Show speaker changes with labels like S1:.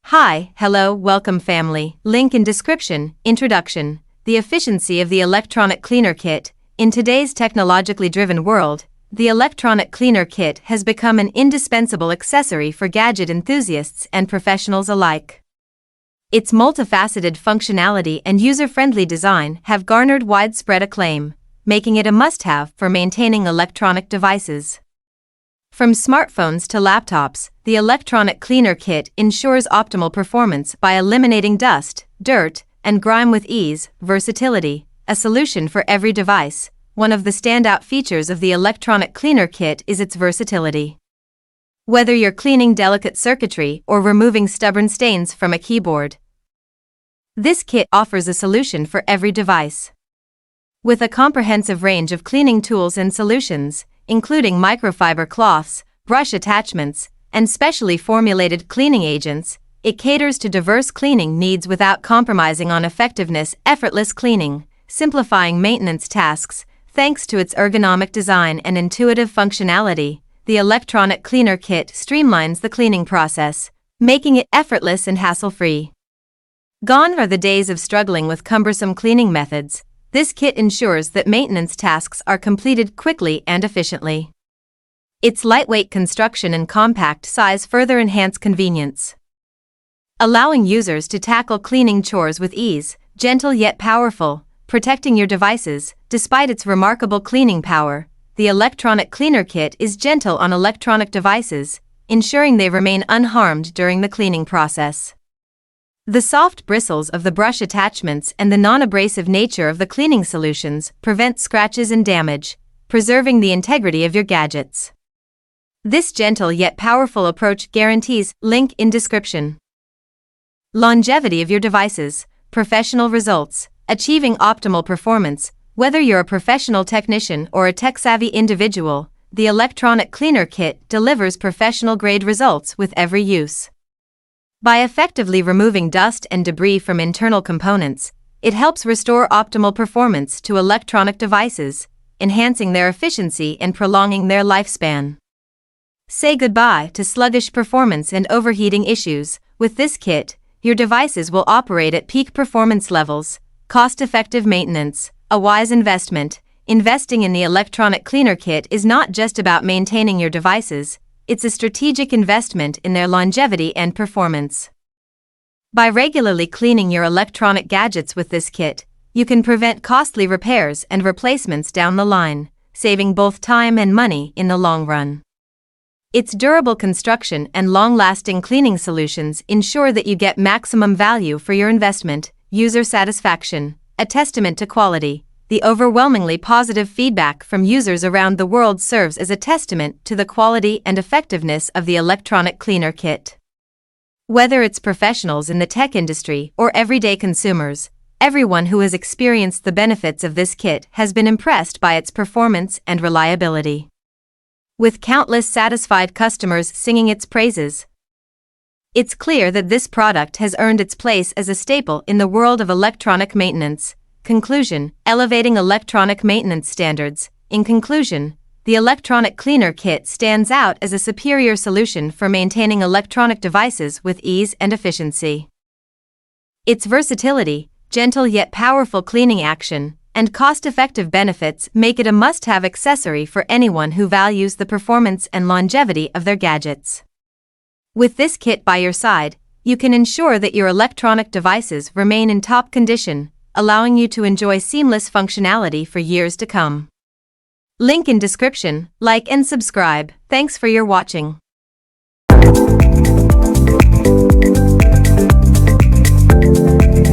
S1: Hi, hello, welcome family. Link in description. Introduction. The efficiency of the electronic cleaner kit. In today's technologically driven world, the electronic cleaner kit has become an indispensable accessory for gadget enthusiasts and professionals alike. Its multifaceted functionality and user-friendly design have garnered widespread acclaim, making it a must-have for maintaining electronic devices. From smartphones to laptops, the electronic cleaner kit ensures optimal performance by eliminating dust, dirt, and grime with ease. Versatility, a solution for every device. One of the standout features of the electronic cleaner kit is its versatility. Whether you're cleaning delicate circuitry or removing stubborn stains from a keyboard, this kit offers a solution for every device. With a comprehensive range of cleaning tools and solutions, including microfiber cloths, brush attachments, and specially formulated cleaning agents, it caters to diverse cleaning needs without compromising on effectiveness. Effortless cleaning, simplifying maintenance tasks. Thanks to its ergonomic design and intuitive functionality, the electronic cleaner kit streamlines the cleaning process, making it effortless and hassle-free. Gone are the days of struggling with cumbersome cleaning methods. This kit ensures that maintenance tasks are completed quickly and efficiently. Its lightweight construction and compact size further enhance convenience, allowing users to tackle cleaning chores with ease. Gentle yet powerful, protecting your devices. Despite its remarkable cleaning power, the electronic cleaner kit is gentle on electronic devices, ensuring they remain unharmed during the cleaning process. The soft bristles of the brush attachments and the non-abrasive nature of the cleaning solutions prevent scratches and damage, preserving the integrity of your gadgets. This gentle yet powerful approach guarantees. Link in description. Longevity of your devices. Professional results. Achieving optimal performance. Whether you're a professional technician or a tech-savvy individual, the electronic cleaner kit delivers professional-grade results with every use. By effectively removing dust and debris from internal components, it helps restore optimal performance to electronic devices, enhancing their efficiency and prolonging their lifespan. Say goodbye to sluggish performance and overheating issues. With this kit, your devices will operate at peak performance levels. Cost-effective maintenance, a wise investment. Investing in the electronic cleaner kit is not just about maintaining your devices, it's a strategic investment in their longevity and performance. By regularly cleaning your electronic gadgets with this kit, you can prevent costly repairs and replacements down the line, saving both time and money in the long run. Its durable construction and long-lasting cleaning solutions ensure that you get maximum value for your investment. User satisfaction, a testament to quality. The overwhelmingly positive feedback from users around the world serves as a testament to the quality and effectiveness of the electronic cleaner kit. Whether it's professionals in the tech industry or everyday consumers, everyone who has experienced the benefits of this kit has been impressed by its performance and reliability. With countless satisfied customers singing its praises, it's clear that this product has earned its place as a staple in the world of electronic maintenance. Conclusion: elevating electronic maintenance standards. In conclusion, the electronic cleaner kit stands out as a superior solution for maintaining electronic devices with ease and efficiency. Its versatility, gentle yet powerful cleaning action, and cost-effective benefits make it a must-have accessory for anyone who values the performance and longevity of their gadgets. With this kit by your side, you can ensure that your electronic devices remain in top condition, allowing you to enjoy seamless functionality for years to come. Link in description. Like and subscribe. Thanks for your watching.